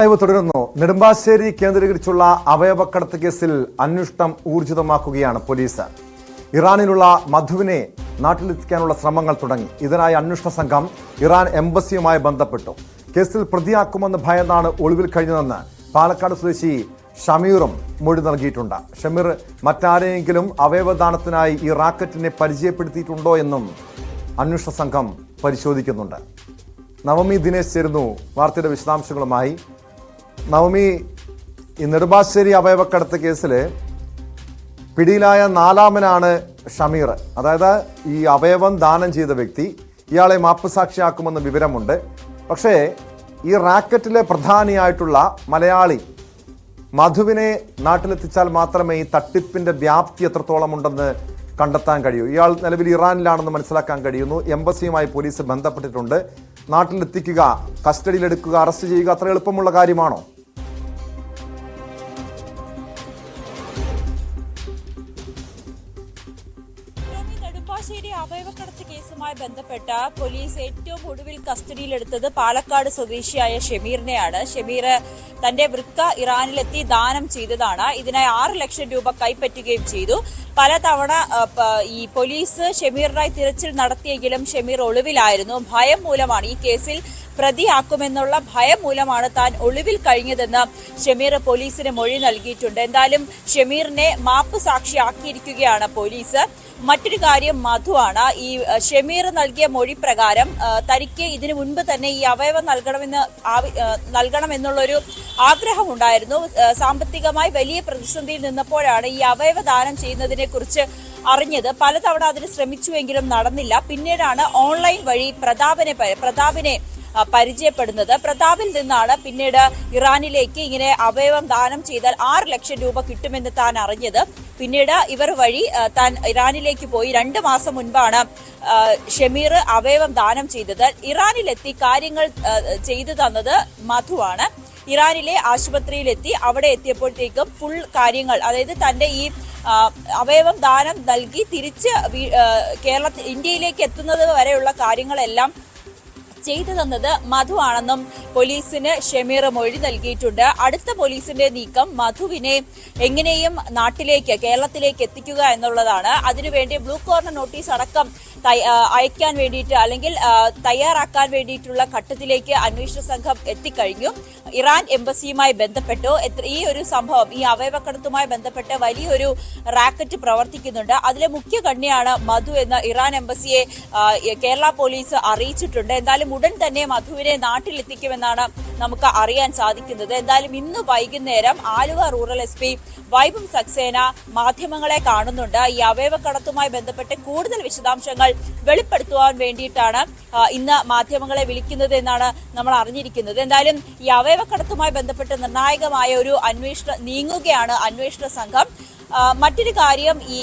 തുടരുന്നു. നെടുമ്പാശ്ശേരി കേന്ദ്രീകരിച്ചുള്ള അവയവക്കടത്ത് കേസിൽ അന്വേഷണം ഊർജിതമാക്കുകയാണ് പോലീസ്. ഇറാനിലുള്ള മധുവിനെ നാട്ടിലെത്തിക്കാനുള്ള ശ്രമങ്ങൾ തുടങ്ങി. ഇതിനായി അന്വേഷണ സംഘം ഇറാൻ എംബസിയുമായി ബന്ധപ്പെട്ടു. കേസിൽ പ്രതിയാക്കുമെന്ന് ഭയന്നാണ് ഒളിവിൽ കഴിഞ്ഞതെന്ന് പാലക്കാട് സ്വദേശി ഷമീറും മൊഴി നൽകിയിട്ടുണ്ട്. ഷമീർ മറ്റാരെയെങ്കിലും അവയവദാനത്തിനായി ഈ റാക്കറ്റിനെ പരിചയപ്പെടുത്തിയിട്ടുണ്ടോ എന്നും അന്വേഷണ സംഘം പരിശോധിക്കുന്നുണ്ട്. നവമി ദിനേശ് ചേരുന്നു വാർത്തയുടെ വിശദാംശങ്ങളുമായി. നവമി, ഈ നെടുമ്പാശ്ശേരി അവയവക്കടത്ത് കേസിൽ പിടിയിലായ നാലാമനാണ് ഷമീർ. അതായത് ഈ അവയവം ദാനം ചെയ്ത വ്യക്തി. ഇയാളെ മാപ്പുസാക്ഷിയാക്കുമെന്ന് വിവരമുണ്ട്. പക്ഷേ ഈ റാക്കറ്റിലെ പ്രധാനിയായിട്ടുള്ള മലയാളി മധുവിനെ നാട്ടിലെത്തിച്ചാൽ മാത്രമേ ഈ തട്ടിപ്പിന്റെ വ്യാപ്തി എത്രത്തോളം ഉണ്ടെന്ന് കണ്ടെത്താൻ കഴിയൂ. ഇയാൾ നിലവിൽ ഇറാനിലാണെന്ന് മനസ്സിലാക്കാൻ കഴിയുന്നു. എംബസിയുമായി പോലീസ് ബന്ധപ്പെട്ടിട്ടുണ്ട്. നാട്ടിലെത്തിക്കുക, കസ്റ്റഡിയിലെടുക്കുക, അറസ്റ്റ് ചെയ്യുക അത്ര എളുപ്പമുള്ള കാര്യമാണോ? നെടുമ്പാശ്ശേരി അവയവക്കടത്ത് കേസുമായി ബന്ധപ്പെട്ട പോലീസ് ഏറ്റവും ഒടുവിൽ കസ്റ്റഡിയിലെടുത്തത് പാലക്കാട് സ്വദേശിയായ ഷമീറിനെയാണ്. ഷമീർ തന്റെ വൃക്ക ഇറാനിലെത്തി ദാനം ചെയ്തതാണ്. ഇതിനായി 6 ലക്ഷം രൂപ കൈപ്പറ്റുകയും ചെയ്തു. പലതവണ ഈ പോലീസ് ഷമീറിനായി തിരച്ചിൽ നടത്തിയെങ്കിലും ഷമീർ ഒളിവിലായിരുന്നു. ഭയം മൂലമാണ്, ഈ കേസിൽ പ്രതിയാക്കുമെന്നുള്ള ഭയം മൂലമാണ് താൻ ഒളിവിൽ കഴിഞ്ഞതെന്ന് ഷമീർ പോലീസിന് മൊഴി നൽകിയിട്ടുണ്ട്. എന്തായാലും ഷമീറിനെ മാപ്പ് സാക്ഷിയാക്കിയിരിക്കുകയാണ് പോലീസ്. മറ്റൊരു കാര്യം മധുവാണ്. ഈ ഷമീർ നൽകിയ മൊഴി പ്രകാരം തനിക്ക് ഇതിനു മുൻപ് തന്നെ ഈ അവയവം നൽകണമെന്നുള്ളൊരു ആഗ്രഹമുണ്ടായിരുന്നു. സാമ്പത്തികമായി വലിയ പ്രതിസന്ധിയിൽ നിന്നപ്പോഴാണ് ഈ അവയവ ദാനം ചെയ്യുന്നതിനെ കുറിച്ച് അറിഞ്ഞത്. പലതവണ അതിന് ശ്രമിച്ചുവെങ്കിലും നടന്നില്ല. പിന്നീടാണ് ഓൺലൈൻ വഴി പ്രതാപിനെ പരിചയപ്പെടുന്നത്. പ്രതാപിൽ നിന്നാണ് പിന്നീട് ഇറാനിലേക്ക് ഇങ്ങനെ അവയവം ദാനം ചെയ്താൽ 6 ലക്ഷം രൂപ കിട്ടുമെന്ന് താൻ അറിഞ്ഞത്. പിന്നീട് ഇവർ വഴി താൻ ഇറാനിലേക്ക് പോയി. 2 മാസം മുൻപാണ് ഷമീർ അവയവം ദാനം ചെയ്തത്. ഇറാനിലെത്തി കാര്യങ്ങൾ ചെയ്തു തന്നത് മധുവാണ്. ഇറാനിലെ ആശുപത്രിയിലെത്തി. അവിടെ എത്തിയപ്പോഴത്തേക്കും ഫുൾ കാര്യങ്ങൾ, അതായത് തന്റെ ഈ അവയവം ദാനം നൽകി തിരിച്ച് ഇന്ത്യയിലേക്ക് എത്തുന്നത് വരെയുള്ള കാര്യങ്ങളെല്ലാം ചെയ്തു തന്നത് മധു ആണെന്നും പോലീസിന് ഷമീർ മൊഴി നൽകിയിട്ടുണ്ട്. അടുത്ത പോലീസിന്റെ നീക്കം മധുവിനെ എങ്ങനെയും കേരളത്തിലേക്ക് എത്തിക്കുക എന്നുള്ളതാണ്. അതിനുവേണ്ടി ബ്ലൂ കോർണർ നോട്ടീസ് അടക്കം അയക്കാൻ വേണ്ടിയിട്ട്, അല്ലെങ്കിൽ തയ്യാറാക്കാൻ വേണ്ടിയിട്ടുള്ള ഘട്ടത്തിലേക്ക് അന്വേഷണ സംഘം എത്തിക്കഴിഞ്ഞു. ഇറാൻ എംബസിയുമായി ബന്ധപ്പെട്ടു. ഈ ഒരു സംഭവം, ഈ അവയവക്കടത്തുമായി ബന്ധപ്പെട്ട് വലിയൊരു റാക്കറ്റ് പ്രവർത്തിക്കുന്നുണ്ട്. അതിലെ മുഖ്യ കണ്ണിയാണ് മധു എന്ന് ഇറാൻ എംബസിയെ കേരള പോലീസ് അറിയിച്ചിട്ടുണ്ട്. എന്തായാലും ഉടൻ തന്നെ മധുവിനെ നാട്ടിലെത്തിക്കുമെന്നാണ് നമുക്ക് അറിയാൻ സാധിക്കുന്നത്. എന്തായാലും ഇന്ന് വൈകുന്നേരം ആലുവ റൂറൽ SP വൈഭം സക്സേന മാധ്യമങ്ങളെ കാണുന്നുണ്ട്. ഈ അവയവക്കടത്തുമായി ബന്ധപ്പെട്ട് കൂടുതൽ വിശദാംശങ്ങൾ വെളിപ്പെടുത്തുവാൻ വേണ്ടിയിട്ടാണ് ഇന്ന് മാധ്യമങ്ങളെ വിളിക്കുന്നത് എന്നാണ് നമ്മൾ അറിഞ്ഞിരിക്കുന്നത്. എന്തായാലും ഈ അവയവക്കടത്തുമായി ബന്ധപ്പെട്ട് നിർണായകമായ ഒരു അന്വേഷണം നീങ്ങുകയാണ് അന്വേഷണ സംഘം. മറ്റൊരു കാര്യം, ഈ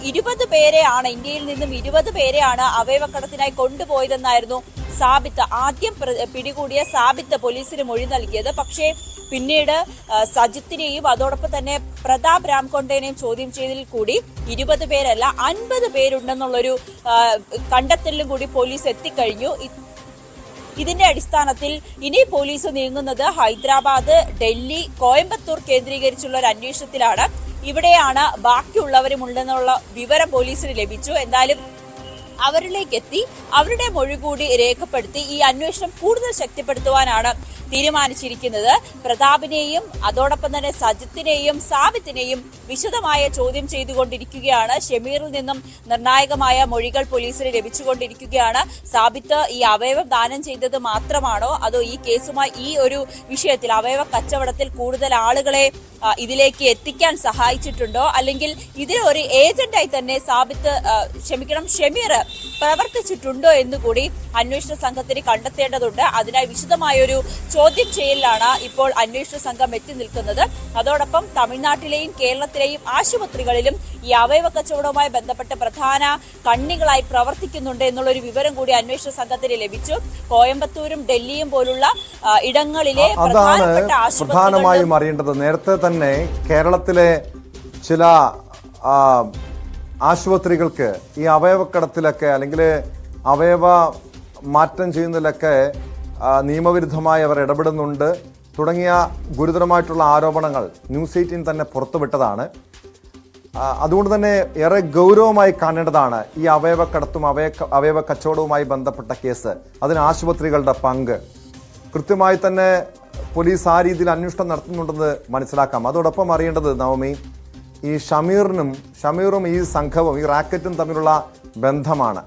20 പേരെയാണ്, ഇന്ത്യയിൽ നിന്നും 20 പേരെയാണ് അവയവക്കടത്തിനായി കൊണ്ടുപോയതെന്നായിരുന്നു സാബിത്ത്, ആദ്യം പിടികൂടിയ സാബിത്ത് പോലീസിന് മൊഴി നൽകിയത്. പക്ഷേ പിന്നീട് സജിത്തിനെയും അതോടൊപ്പം തന്നെ പ്രതാപ് രാംകൊണ്ടേനെയും ചോദ്യം ചെയ്തതിൽ കൂടി 20 പേരല്ല 50 പേരുണ്ടെന്നുള്ളൊരു കണ്ടെത്തലിലും കൂടി പോലീസ് എത്തിക്കഴിഞ്ഞു. ഇതിന്റെ അടിസ്ഥാനത്തിൽ ഇനി പോലീസ് നീങ്ങുന്നത് ഹൈദരാബാദ്, ഡൽഹി, കോയമ്പത്തൂർ കേന്ദ്രീകരിച്ചുള്ള ഒരു അന്വേഷണത്തിലാണ്. ഇവിടെയാണ് ബാക്കിയുള്ളവരും ഉണ്ടെന്നുള്ള വിവരം പോലീസിന് ലഭിച്ചു. എന്തായാലും അവരിലേക്ക് എത്തി അവരുടെ മൊഴി കൂടി രേഖപ്പെടുത്തി ഈ അന്വേഷണം കൂടുതൽ ശക്തിപ്പെടുത്തുവാനാണ് തീരുമാനിച്ചിരിക്കുന്നത്. പ്രതാപിനെയും അതോടൊപ്പം തന്നെ സജിത്തിനെയും സാബിത്തിനെയും വിശദമായ ചോദ്യം ചെയ്തുകൊണ്ടിരിക്കുകയാണ്. ഷമീറിൽ നിന്നും നിർണായകമായ മൊഴികൾ പോലീസിന് ലഭിച്ചുകൊണ്ടിരിക്കുകയാണ്. സാബിത്ത് ഈ അവയവം ദാനം ചെയ്തത് മാത്രമാണോ, അതോ ഈ കേസുമായി ഈ ഒരു വിഷയത്തിൽ അവയവ കച്ചവടത്തിൽ കൂടുതൽ ആളുകളെ ഇതിലേക്ക് എത്തിക്കാൻ സഹായിച്ചിട്ടുണ്ടോ, അല്ലെങ്കിൽ ഇതിലൊരു ഏജന്റായി തന്നെ ഷമീർ പ്രവർത്തിച്ചിട്ടുണ്ടോ എന്നുകൂടി അന്വേഷണ സംഘത്തിന് കണ്ടെത്തേണ്ടതുണ്ട്. അതിനായി വിശദമായൊരു ചോദ്യം ചെയ്യലാണ് ഇപ്പോൾ അന്വേഷണ സംഘം എത്തി നിൽക്കുന്നത്. അതോടൊപ്പം തമിഴ്നാട്ടിലെയും കേരളത്തിലെയും ആശുപത്രികളിലും ഈ അവയവ കച്ചവടവുമായി ബന്ധപ്പെട്ട് പ്രധാന കണ്ണികളായി പ്രവർത്തിക്കുന്നുണ്ട് എന്നുള്ളൊരു വിവരം കൂടി അന്വേഷണ സംഘത്തിന് ലഭിച്ചു. കോയമ്പത്തൂരും ഡൽഹിയും പോലുള്ള ഇടങ്ങളിലെ പ്രധാനപ്പെട്ട പ്രധാനമായും അറിയേണ്ടത്, നേരത്തെ തന്നെ കേരളത്തിലെ ചില ആശുപത്രികൾക്ക് ഈ അവയവക്കടത്തിലൊക്കെ അല്ലെങ്കിൽ അവയവ മാറ്റം ചെയ്യുന്നതിലൊക്കെ നിയമവിരുദ്ധമായി അവർ ഇടപെടുന്നുണ്ട്. തുടങ്ങിയ ഗുരുതരമായിട്ടുള്ള ആരോപണങ്ങൾ ന്യൂസ് 18 തന്നെ പുറത്തുവിട്ടതാണ്. അതുകൊണ്ട് തന്നെ ഏറെ ഗൗരവമായി കാണേണ്ടതാണ് ഈ അവയവക്കടത്തും അവയവ കച്ചവടവുമായി ബന്ധപ്പെട്ട കേസ്. അതിന് ആശുപത്രികളുടെ പങ്ക് കൃത്യമായി തന്നെ പോലീസ് ആ രീതിയിൽ അന്വേഷണം നടത്തുന്നുണ്ടെന്ന് മനസ്സിലാക്കാം. അതോടൊപ്പം അറിയേണ്ടത് നവമി, ഈ ഷമീറും ഈ സംഘവും ഈ റാക്കറ്റും തമ്മിലുള്ള ബന്ധമാണ്.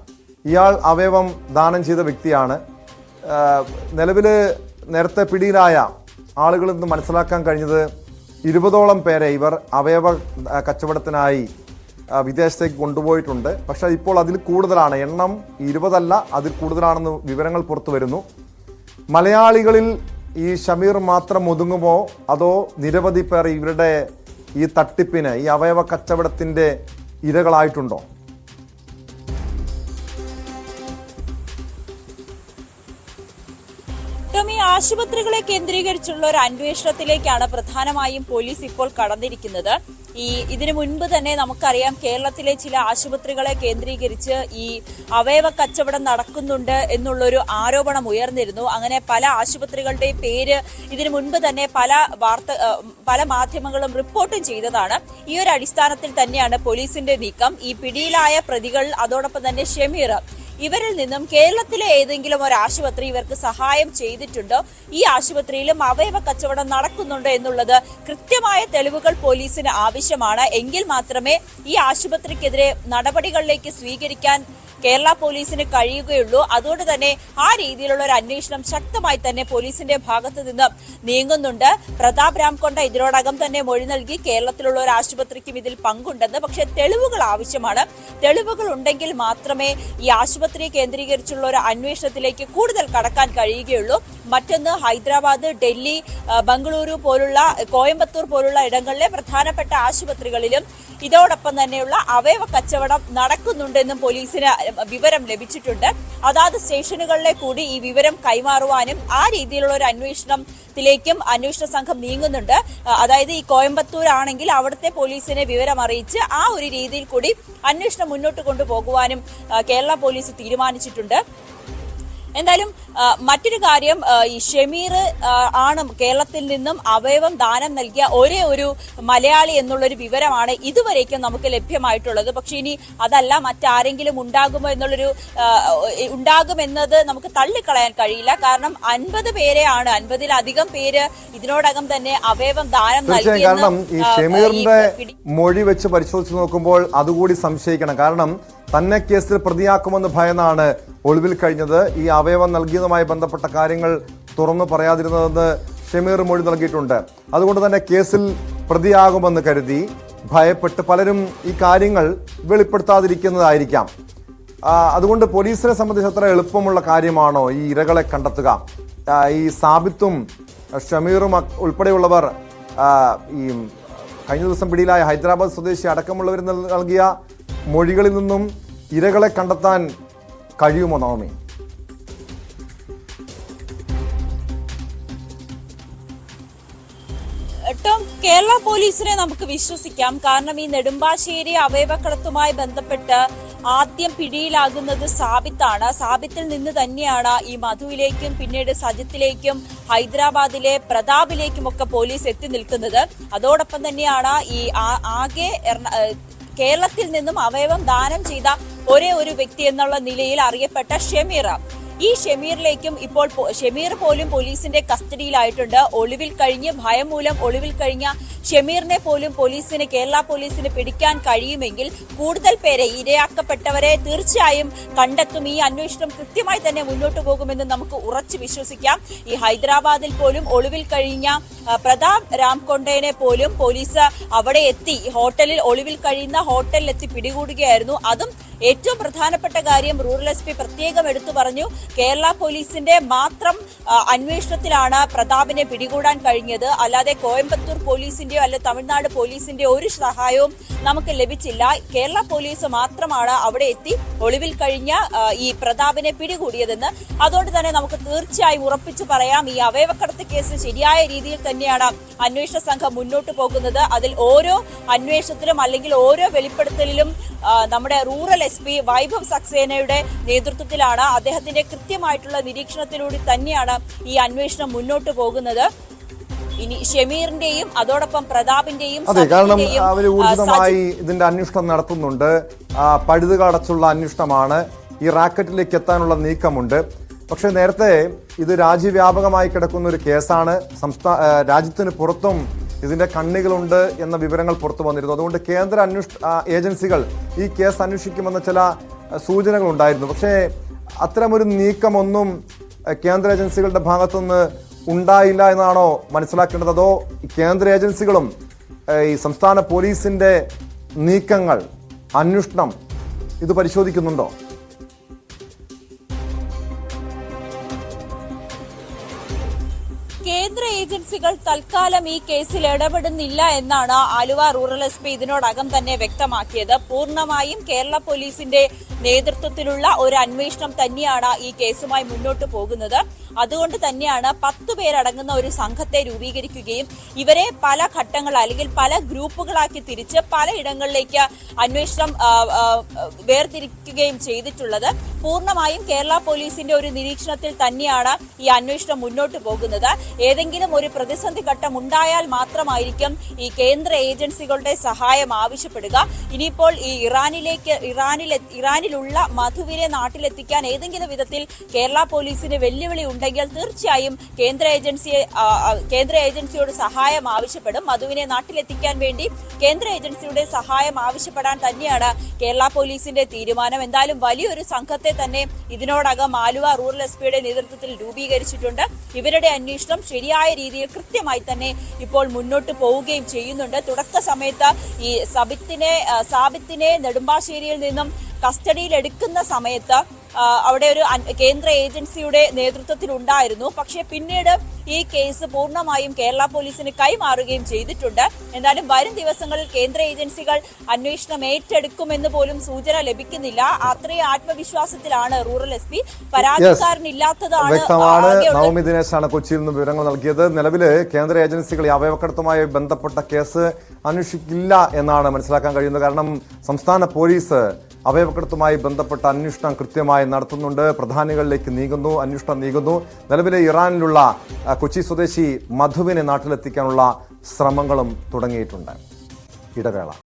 ഇയാൾ അവയവം ദാനം ചെയ്ത വ്യക്തിയാണ്. നിലവിൽ നേരത്തെ പിടിയിലായ ആളുകളിൽ നിന്ന് മനസ്സിലാക്കാൻ കഴിഞ്ഞത് 20ഓളം പേരെ ഇവർ അവയവ കച്ചവടത്തിനായി വിദേശത്തേക്ക് കൊണ്ടുപോയിട്ടുണ്ട്. പക്ഷെ ഇപ്പോൾ അതിൽ കൂടുതലാണ്, എണ്ണം 20 അല്ല, അതിൽ കൂടുതലാണെന്ന് വിവരങ്ങൾ പുറത്തു വരുന്നു. മലയാളികളിൽ ഈ ഷമീർ മാത്രം ഒതുങ്ങുമോ അതോ നിരവധി പേർ ഇവരുടെ ഈ തട്ടിപ്പിന്, ഈ അവയവ കച്ചവടത്തിന്റെ ഇരകളായിട്ടുണ്ടോ? ഈ ആശുപത്രികളെ കേന്ദ്രീകരിച്ചുള്ള ഒരു അന്വേഷണത്തിലേക്കാണ് പ്രധാനമായും പോലീസ് ഇപ്പോൾ കടന്നിരിക്കുന്നത്. ഇതിനു മുൻപ് തന്നെ നമുക്കറിയാം, കേരളത്തിലെ ചില ആശുപത്രികളെ കേന്ദ്രീകരിച്ച് ഈ അവയവ കച്ചവടം നടക്കുന്നുണ്ട് എന്നുള്ളൊരു ആരോപണം ഉയർന്നിരുന്നു. അങ്ങനെ പല ആശുപത്രികളുടെയും പേര് ഇതിനു മുൻപ് തന്നെ പല മാധ്യമങ്ങളും റിപ്പോർട്ടും ചെയ്തതാണ്. ഈ ഒരു അടിസ്ഥാനത്തിൽ തന്നെയാണ് പോലീസിന്റെ നീക്കം. ഈ പിടിയിലായ പ്രതികൾ, അതോടൊപ്പം തന്നെ ഷമീർ, ഇവരിൽ നിന്നും കേരളത്തിലെ ഏതെങ്കിലും ഒരു ആശുപത്രി ഇവർക്ക് സഹായം ചെയ്തിട്ടുണ്ടോ, ഈ ആശുപത്രിയിലും അവയവ കച്ചവടം നടക്കുന്നുണ്ടോ എന്നുള്ളത് കൃത്യമായ തെളിവുകൾ പോലീസിന് ആവശ്യമാണ്. എങ്കിൽ മാത്രമേ ഈ ആശുപത്രിക്കെതിരെ നടപടികളിലേക്ക് സ്വീകരിക്കാൻ കേരള പോലീസിന് കഴിയുകയുള്ളൂ. അതുകൊണ്ട് തന്നെ ആ രീതിയിലുള്ള ഒരു അന്വേഷണം ശക്തമായി തന്നെ പോലീസിന്റെ ഭാഗത്ത് നിന്ന് നീങ്ങുന്നുണ്ട്. പ്രതാപ് രാംകൊണ്ട ഇതിനോടകം തന്നെ മൊഴി നൽകി കേരളത്തിലുള്ള ഒരു ആശുപത്രിക്കും ഇതിൽ പങ്കുണ്ടെന്ന്. പക്ഷേ തെളിവുകൾ ആവശ്യമാണ്. തെളിവുകൾ ഉണ്ടെങ്കിൽ മാത്രമേ ഈ ആശുപത്രിയെ കേന്ദ്രീകരിച്ചുള്ള ഒരു അന്വേഷണത്തിലേക്ക് കൂടുതൽ കടക്കാൻ കഴിയുകയുള്ളൂ. മറ്റൊന്ന്, ഹൈദരാബാദ്, ഡൽഹി, ബംഗളൂരു പോലുള്ള, കോയമ്പത്തൂർ പോലുള്ള ഇടങ്ങളിലെ പ്രധാനപ്പെട്ട ആശുപത്രികളിലും ഇതോടൊപ്പം തന്നെയുള്ള അവയവ കച്ചവടം നടക്കുന്നുണ്ടെന്നും പോലീസിന് വിവരം ലഭിച്ചിട്ടുണ്ട്. അതാത് സ്റ്റേഷനുകളിലെ കൂടി ഈ വിവരം കൈമാറുവാനും ആ രീതിയിലുള്ള ഒരു അന്വേഷണത്തിലേക്കും അന്വേഷണ സംഘം നീങ്ങുന്നുണ്ട്. അതായത് ഈ കോയമ്പത്തൂർ ആണെങ്കിൽ അവിടുത്തെ പോലീസിനെ വിവരം അറിയിച്ച് ആ ഒരു രീതിയിൽ കൂടി അന്വേഷണം മുന്നോട്ട് കൊണ്ടുപോകുവാനും കേരള പോലീസ് തീരുമാനിച്ചിട്ടുണ്ട്. എന്തായാലും മറ്റൊരു കാര്യം, ഈ ഷമീർ ആണ് കേരളത്തിൽ നിന്നും അവയവം ദാനം നൽകിയ ഒരേ ഒരു മലയാളി എന്നുള്ളൊരു വിവരമാണ് ഇതുവരേക്കും നമുക്ക് ലഭ്യമായിട്ടുള്ളത്. പക്ഷെ ഇനി അതല്ല, മറ്റാരെങ്കിലും ഉണ്ടാകുമെന്നത് നമുക്ക് തള്ളിക്കളയാൻ കഴിയില്ല. കാരണം 50 പേരെയാണ്, 50-ലധികം പേര് ഇതിനോടകം തന്നെ അവയവം ദാനം നൽകി. കാരണം ഈ ഷമീറിന്റെ മൊഴി വെച്ച് പരിശോധിച്ച് നോക്കുമ്പോൾ അതുകൂടി സംശയിക്കണം. കാരണം തന്നെ കേസിൽ പ്രതിയാക്കുമെന്ന് ഭയന്നാണ് ഒളിവിൽ കഴിഞ്ഞത്. ഈ അവയവം നൽകിയതുമായി ബന്ധപ്പെട്ട കാര്യങ്ങൾ തുറന്നു പറയാതിരുന്നതെന്ന് ഷമീർ മൊഴി നൽകിയിട്ടുണ്ട്. അതുകൊണ്ട് തന്നെ കേസിൽ പ്രതിയാകുമെന്ന് കരുതി ഭയപ്പെട്ട് പലരും ഈ കാര്യങ്ങൾ വെളിപ്പെടുത്താതിരിക്കുന്നതായിരിക്കാം. അതുകൊണ്ട് പോലീസിനെ സംബന്ധിച്ച് അത്ര എളുപ്പമുള്ള കാര്യമാണോ ഈ ഇരകളെ കണ്ടെത്തുക? ഈ സാബിത്തും ഷമീറും ഉൾപ്പെടെയുള്ളവർ ഈ കഴിഞ്ഞ ദിവസം പിടിയിലായ ഹൈദരാബാദ് സ്വദേശി അടക്കമുള്ളവർ നൽകിയ മൊഴികളിൽ നിന്നും ഇരകളെ കണ്ടെത്താൻ കഴിയുമോ നവമി? കേരള പോലീസിനെ നമുക്ക് വിശ്വസിക്കാം. കാരണം ഈ നെടുമ്പാശ്ശേരി അവയവക്കടത്തുമായി ബന്ധപ്പെട്ട് ആദ്യം പിടിയിലാകുന്നത് സാബിത്താണ്. സാബിത്തിൽ നിന്ന് തന്നെയാണ് ഈ മധുവിലേക്കും പിന്നീട് സജിത്തിലേക്കും ഹൈദരാബാദിലെ പ്രതാപിലേക്കും ഒക്കെ പോലീസ് എത്തി നിൽക്കുന്നത്. അതോടൊപ്പം തന്നെയാണ് ഈ ആകെ കേരളത്തിൽ നിന്നും അവയവം ദാനം ചെയ്ത ഒരേ ഒരു വ്യക്തി എന്നുള്ള നിലയിൽ അറിയപ്പെട്ട ഷമീർ. ഈ ഷമീറിലേക്കും ഇപ്പോൾ ഷമീർ പോലും പോലീസിന്റെ കസ്റ്റഡിയിലായിട്ടുണ്ട്. ഭയം മൂലം ഒളിവിൽ കഴിഞ്ഞ ഷമീറിനെ പോലും കേരള പോലീസിന് പിടിക്കാൻ കഴിയുമെങ്കിൽ കൂടുതൽ പേരെ, ഇരയാക്കപ്പെട്ടവരെ തീർച്ചയായും കണ്ടെത്തും. ഈ അന്വേഷണം കൃത്യമായി തന്നെ മുന്നോട്ട് പോകുമെന്ന് നമുക്ക് ഉറച്ചു വിശ്വസിക്കാം. ഈ ഹൈദരാബാദിൽ പോലും ഒളിവിൽ കഴിഞ്ഞ പ്രതാപ് രാംകൊണ്ടേനെ പോലും പോലീസ് അവിടെ എത്തി, ഒളിവിൽ കഴിയുന്ന ഹോട്ടലിലെത്തി പിടികൂടുകയായിരുന്നു. അതും ഏറ്റവും പ്രധാനപ്പെട്ട കാര്യം, റൂറൽ SP പ്രത്യേകം എടുത്തു പറഞ്ഞു, കേരള പോലീസിന്റെ മാത്രം അന്വേഷണത്തിലാണ് പ്രതാപിനെ പിടികൂടാൻ കഴിഞ്ഞത്. അല്ലാതെ കോയമ്പത്തൂർ പോലീസിന്റെയോ അല്ലെ തമിഴ്നാട് പോലീസിന്റെയോ ഒരു സഹായവും നമുക്ക് ലഭിച്ചില്ല. കേരള പോലീസ് മാത്രമാണ് അവിടെ എത്തി ഒളിവിൽ കഴിഞ്ഞ ഈ പ്രതാപിനെ പിടികൂടിയതെന്ന്. അതുകൊണ്ട് തന്നെ നമുക്ക് തീർച്ചയായും ഉറപ്പിച്ചു പറയാം, ഈ അവയവക്കടത്ത് കേസ് ശരിയായ രീതിയിൽ തന്നെയാണ് അന്വേഷണ സംഘം മുന്നോട്ട് പോകുന്നത്. അതിൽ ഓരോ അന്വേഷണത്തിലും അല്ലെങ്കിൽ ഓരോ വെളിപ്പെടുത്തലിലും നമ്മുടെ റൂറൽ SP വൈഭവ് സക്സേനയുടെ നേതൃത്വത്തിലാണ്, അദ്ദേഹത്തിന്റെ കൃത്യമായിട്ടുള്ള നിരീക്ഷണത്തിലൂടെ തന്നെയാണ് ഈ അന്വേഷണം മുന്നോട്ട് പോകുന്നത്. ഇനി ഷമീറിന്റെയും അതോടൊപ്പം പ്രതാപിന്റെയും അതെ, കാരണം അവർ ഊർജിതമായി ഇതിന്റെ അന്വേഷണം നടത്തുന്നുണ്ട്. പഴുതുകൾ അടച്ചുള്ള അന്വേഷണമാണ്. ഈ റാക്കറ്റിലേക്ക് എത്താനുള്ള നീക്കമുണ്ട്. പക്ഷെ നേരത്തെ ഇത് രാജ്യവ്യാപകമായി കിടക്കുന്ന ഒരു കേസാണ്. രാജ്യത്തിന് പുറത്തും ഇതിന്റെ കണ്ണികളുണ്ട് എന്ന വിവരങ്ങൾ പുറത്തു വന്നിരുന്നു. അതുകൊണ്ട് കേന്ദ്ര ഏജൻസികൾ ഈ കേസ് അന്വേഷിക്കുമെന്ന ചില സൂചനകൾ ഉണ്ടായിരുന്നു. പക്ഷേ അത്തരമൊരു നീക്കമൊന്നും കേന്ദ്ര ഏജൻസികളുടെ ഭാഗത്തുനിന്ന് ഉണ്ടായില്ല എന്നാണോ മനസ്സിലാക്കേണ്ടത്? അതോ കേന്ദ്ര ഏജൻസികളും ഈ സംസ്ഥാന പോലീസിന്റെ നീക്കങ്ങൾ, അന്വേഷണം ഇത് പരിശോധിക്കുന്നുണ്ടോ? കേന്ദ്ര ഏജൻസികൾ തൽക്കാലം ഈ കേസിൽ ഇടപെടുന്നില്ല എന്നാണ് ആലുവ റൂറൽ എസ് പി ഇതിനോടകം തന്നെ വ്യക്തമാക്കിയത്. പൂർണ്ണമായും കേരള പോലീസിന്റെ നേതൃത്വത്തിലുള്ള ഒരു അന്വേഷണം തന്നെയാണ് ഈ കേസുമായി മുന്നോട്ട് പോകുന്നത്. അതുകൊണ്ട് തന്നെയാണ് 10 പേരടങ്ങുന്ന ഒരു സംഘത്തെ രൂപീകരിക്കുകയും ഇവരെ പല ഘട്ടങ്ങൾ അല്ലെങ്കിൽ പല ഗ്രൂപ്പുകളാക്കി തിരിച്ച് പലയിടങ്ങളിലേക്ക് അന്വേഷണം വേർതിരിക്കുകയും ചെയ്തിട്ടുള്ളത്. പൂർണ്ണമായും കേരള പോലീസിന്റെ ഒരു നിരീക്ഷണത്തിൽ തന്നെയാണ് ഈ അന്വേഷണം മുന്നോട്ട് പോകുന്നത്. ഏതെങ്കിലും ഒരു പ്രതിസന്ധി ഘട്ടം ഉണ്ടായാൽ മാത്രമായിരിക്കും ഈ കേന്ദ്ര ഏജൻസികളുടെ സഹായം ആവശ്യപ്പെടുക. ഇനിയിപ്പോൾ ഈ ഇറാനിലുള്ള മധുവിനെ നാട്ടിലെത്തിക്കാൻ ഏതെങ്കിലും വിധത്തിൽ കേരള പോലീസിന് വെല്ലുവിളി ഉണ്ടെങ്കിൽ തീർച്ചയായും കേന്ദ്ര ഏജൻസിയോട് സഹായം ആവശ്യപ്പെടും. മധുവിനെ നാട്ടിലെത്തിക്കാൻ വേണ്ടി കേന്ദ്ര ഏജൻസിയുടെ സഹായം ആവശ്യപ്പെടാൻ തന്നെയാണ് കേരള പോലീസിന്റെ തീരുമാനം. എന്തായാലും വലിയൊരു സംഘത്തെ തന്നെ ഇതിനോടകം ആലുവ റൂറൽ എസ് പിയുടെ നേതൃത്വത്തിൽ രൂപീകരിച്ചിട്ടുണ്ട്. ഇവരുടെ അന്വേഷണം ശരിയായ രീതിയിൽ കൃത്യമായി തന്നെ ഇപ്പോൾ മുന്നോട്ട് പോവുകയും ചെയ്യുന്നുണ്ട്. തുടക്ക സമയത്ത് ഈ സാബിത്തിനെ നെടുമ്പാശ്ശേരിയിൽ നിന്നും കസ്റ്റഡിയിൽ എടുക്കുന്ന സമയത്ത് അവിടെ ഒരു കേന്ദ്ര ഏജൻസിയുടെ നേതൃത്വത്തിൽ ഉണ്ടായിരുന്നു. പക്ഷേ പിന്നീട് ഈ കേസ് പൂർണ്ണമായും കേരള പോലീസിന് കൈമാറുകയും ചെയ്തിട്ടുണ്ട്. എന്നാലും വരും ദിവസങ്ങളിൽ കേന്ദ്ര ഏജൻസികൾ അന്വേഷണം ഏറ്റെടുക്കുമെന്ന് പോലും സൂചന ലഭിക്കുന്നില്ല. അത്രയും ആത്മവിശ്വാസത്തിലാണ് റൂറൽ എസ് പി. പരാതിക്കാരനില്ലാത്തതാണ്. നവമി ദിനേശാണ് കൊച്ചിയിൽ നിന്ന് വിവരങ്ങൾ നൽകിയത്. നിലവിൽ കേന്ദ്ര ഏജൻസികൾ ഈ അവയവക്കടത്തുമായി ബന്ധപ്പെട്ട കേസ് അന്വേഷിക്കില്ല എന്നാണ് മനസ്സിലാക്കാൻ കഴിയുന്നത്. കാരണം സംസ്ഥാന പോലീസ് അവയവക്കടത്തുമായി ബന്ധപ്പെട്ട അന്വേഷണം കൃത്യമായി നടത്തുന്നുണ്ട്. പ്രധാനികളിലേക്ക് അന്വേഷണം നീങ്ങുന്നു. നിലവിലെ ഇറാനിലുള്ള കൊച്ചി സ്വദേശി മധുവിനെ നാട്ടിലെത്തിക്കാനുള്ള ശ്രമങ്ങളും തുടങ്ങിയിട്ടുണ്ട്. ഇടവേള.